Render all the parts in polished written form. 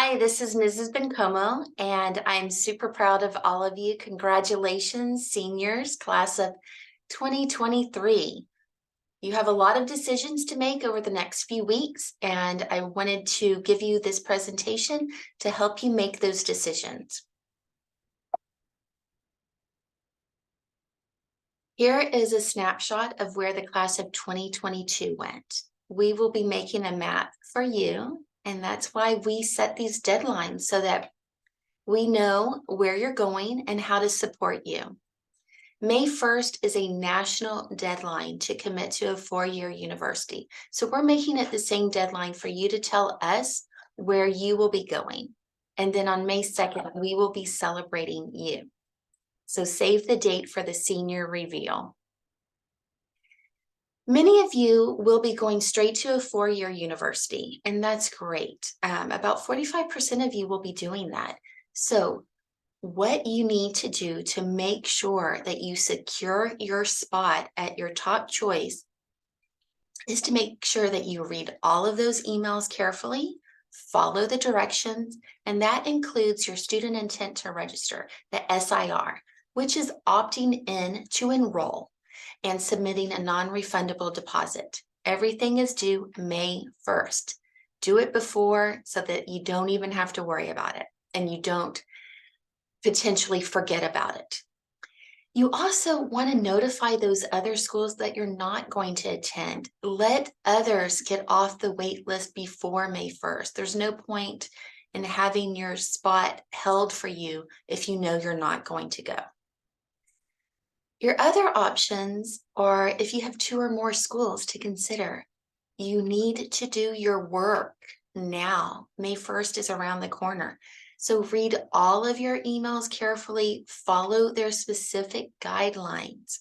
Hi, this is Mrs. Bencomo, and I'm super proud of all of you. Congratulations, seniors, class of 2023. You have a lot of decisions to make over the next few weeks, and I wanted to give you this presentation to help you make those decisions. Here is a snapshot of where the class of 2022 went. We will be making a map for you, and that's why we set these deadlines so that we know where you're going and how to support you. May 1st is a national deadline to commit to a four-year university. So we're making it the same deadline for you to tell us where you will be going. And then on May 2nd, we will be celebrating you. So save the date for the senior reveal. Many of you will be going straight to a four-year university, and that's great. About 45% of you will be doing that. So what you need to do to make sure that you secure your spot at your top choice is to make sure that you read all of those emails carefully, follow the directions, and that includes your student intent to register, the SIR, which is opting in to enroll and submitting a non-refundable deposit. Everything is due May 1st. Do it before so that you don't even have to worry about it and you don't potentially forget about it. You also want to notify those other schools that you're not going to attend. Let others get off the wait list before May 1st. There's no point in having your spot held for you if you know you're not going to go. Your other options are if you have two or more schools to consider. You need to do your work now. May 1st is around the corner. So read all of your emails carefully, follow their specific guidelines.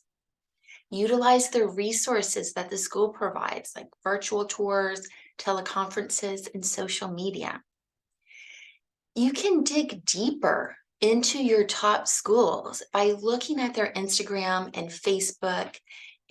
Utilize the resources that the school provides, like virtual tours, teleconferences, and social media. You can dig deeper into your top schools by looking at their Instagram and Facebook,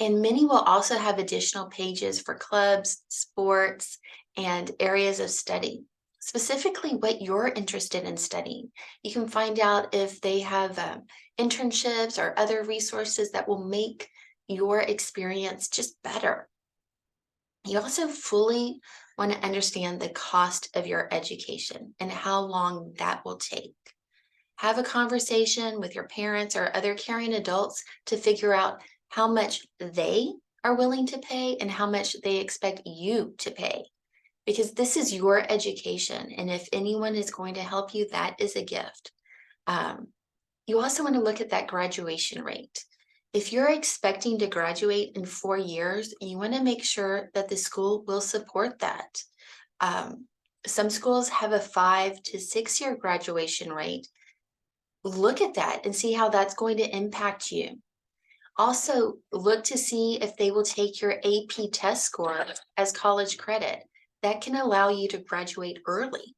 and many will also have additional pages for clubs, sports, and areas of study, specifically what you're interested in studying. You can find out if they have internships or other resources that will make your experience just better. You also fully want to understand the cost of your education and how long that will take. Have a conversation with your parents or other caring adults to figure out how much they are willing to pay and how much they expect you to pay. Because this is your education, and if anyone is going to help you, that is a gift. You also want to look at that graduation rate. If you're expecting to graduate in 4 years, you want to make sure that the school will support that. Some schools have a 5 to 6 year graduation rate. Look at that and see how that's going to impact you. Also, look to see if they will take your AP test score as college credit. That can allow you to graduate early.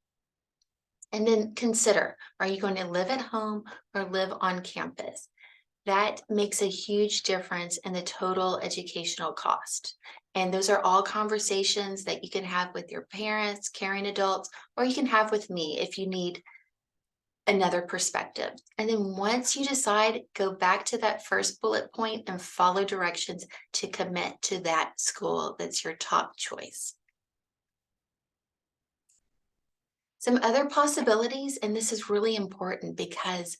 And then consider, are you going to live at home or live on campus? That makes a huge difference in the total educational cost. And those are all conversations that you can have with your parents, caring adults, or you can have with me if you need another perspective. And then once you decide, go back to that first bullet point and follow directions to commit to that school that's your top choice. Some other possibilities, and this is really important because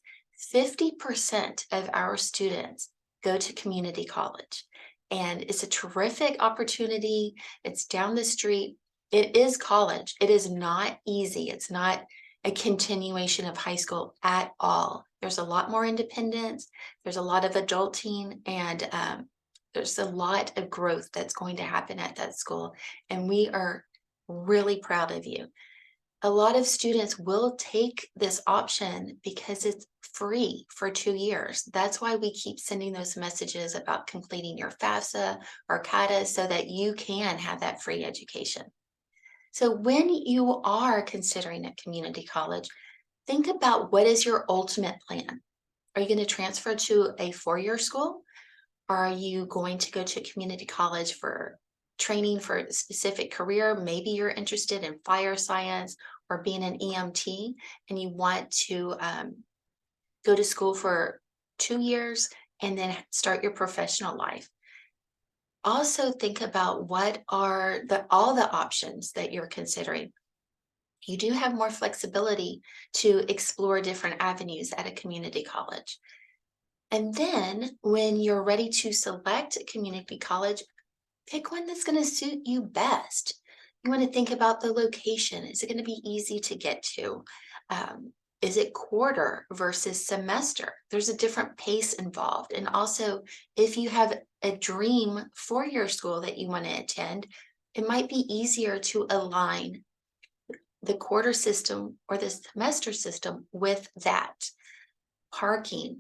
50% of our students go to community college, and it's a terrific opportunity. It's down the street. It is college. It is not easy. It's not a continuation of high school at all. There's a lot more independence. There's a lot of adulting, and there's a lot of growth that's going to happen at that school. And we are really proud of you. A lot of students will take this option because it's free for 2 years. That's why we keep sending those messages about completing your FAFSA or CATA so that you can have that free education. So when you are considering a community college, think about what is your ultimate plan. Are you going to transfer to a four-year school? Are you going to go to community college for training for a specific career? Maybe you're interested in fire science or being an EMT and you want to go to school for 2 years and then start your professional life. Also think about what are all the options that you're considering. You do have more flexibility to explore different avenues at a community college. And then when you're ready to select a community college, pick one that's going to suit you best. You want to think about the location. Is it going to be easy to get to? Is it quarter versus semester? There's a different pace involved. And also, if you have a dream for your school that you want to attend, it might be easier to align the quarter system or the semester system with that. Parking.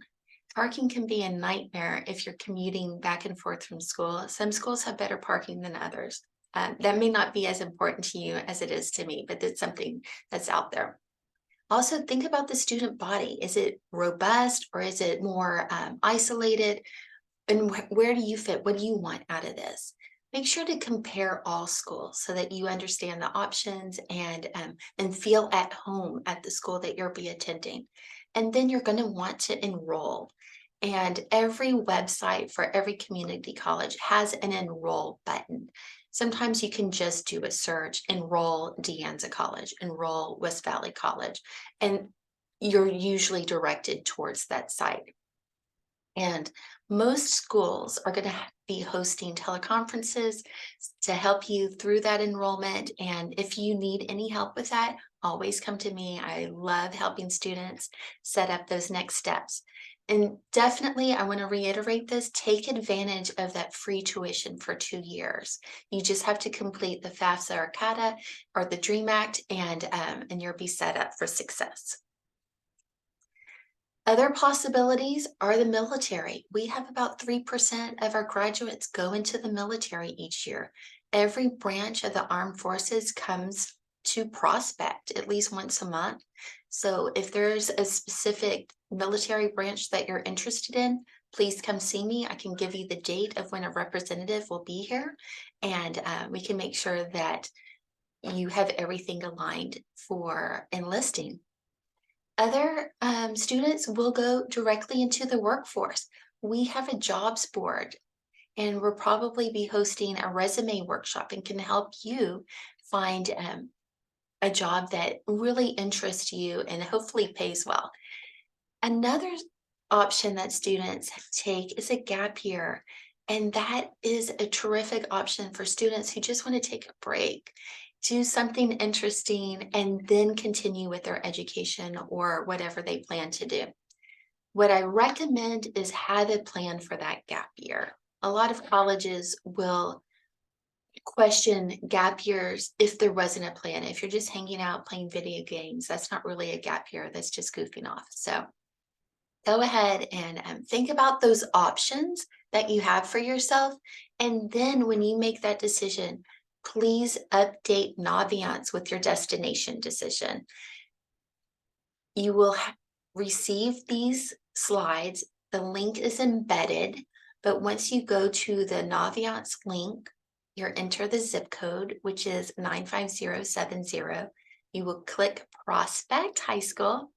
Parking can be a nightmare if you're commuting back and forth from school. Some schools have better parking than others. That may not be as important to you as it is to me, but it's something that's out there. Also, think about the student body. Is it robust or is it more isolated? And where do you fit? What do you want out of this? Make sure to compare all schools so that you understand the options and feel at home at the school that you'll be attending. And then you're going to want to enroll. And every website for every community college has an enroll button. Sometimes you can just do a search, enroll De Anza College, enroll West Valley College, and you're usually directed towards that site. And most schools are going to be hosting teleconferences to help you through that enrollment. And if you need any help with that, always come to me. I love helping students set up those next steps. And definitely, I want to reiterate this, take advantage of that free tuition for 2 years. You just have to complete the FAFSA or CATA or the DREAM Act, and you'll be set up for success. Other possibilities are the military. We have about 3% of our graduates go into the military each year. Every branch of the armed forces comes to Prospect at least once a month. So if there's a specific military branch that you're interested in, please come see me. I can give you the date of when a representative will be here, and we can make sure that you have everything aligned for enlisting. Other students will go directly into the workforce. We have a jobs board, and we'll probably be hosting a resume workshop and can help you find a job that really interests you and hopefully pays well. Another option that students take is a gap year, and that is a terrific option for students who just want to take a break, do something interesting, and then continue with their education or whatever they plan to do. What I recommend is have a plan for that gap year. A lot of colleges will question gap years if there wasn't a plan. If you're just hanging out playing video games, that's not really a gap year, that's just goofing off. So go ahead and think about those options that you have for yourself. And then when you make that decision, please update Naviance with your destination decision. You will receive these slides. The link is embedded, but once you go to the Naviance link, you enter the zip code, which is 95070. You will click Prospect High School.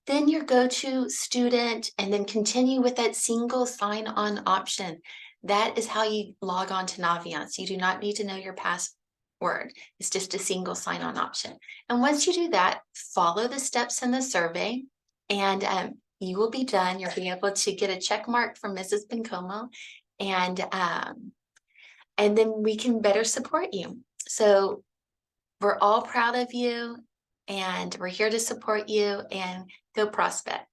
Then you go to student and then continue with that single sign-on option. That is how you log on to Naviance. You do not need to know your password. It's just a single sign-on option. And once you do that, follow the steps in the survey, and you will be done. You'll be able to get a check mark from Mrs. Bencomo, and then we can better support you. So we're all proud of you, and we're here to support you, and go Prospect.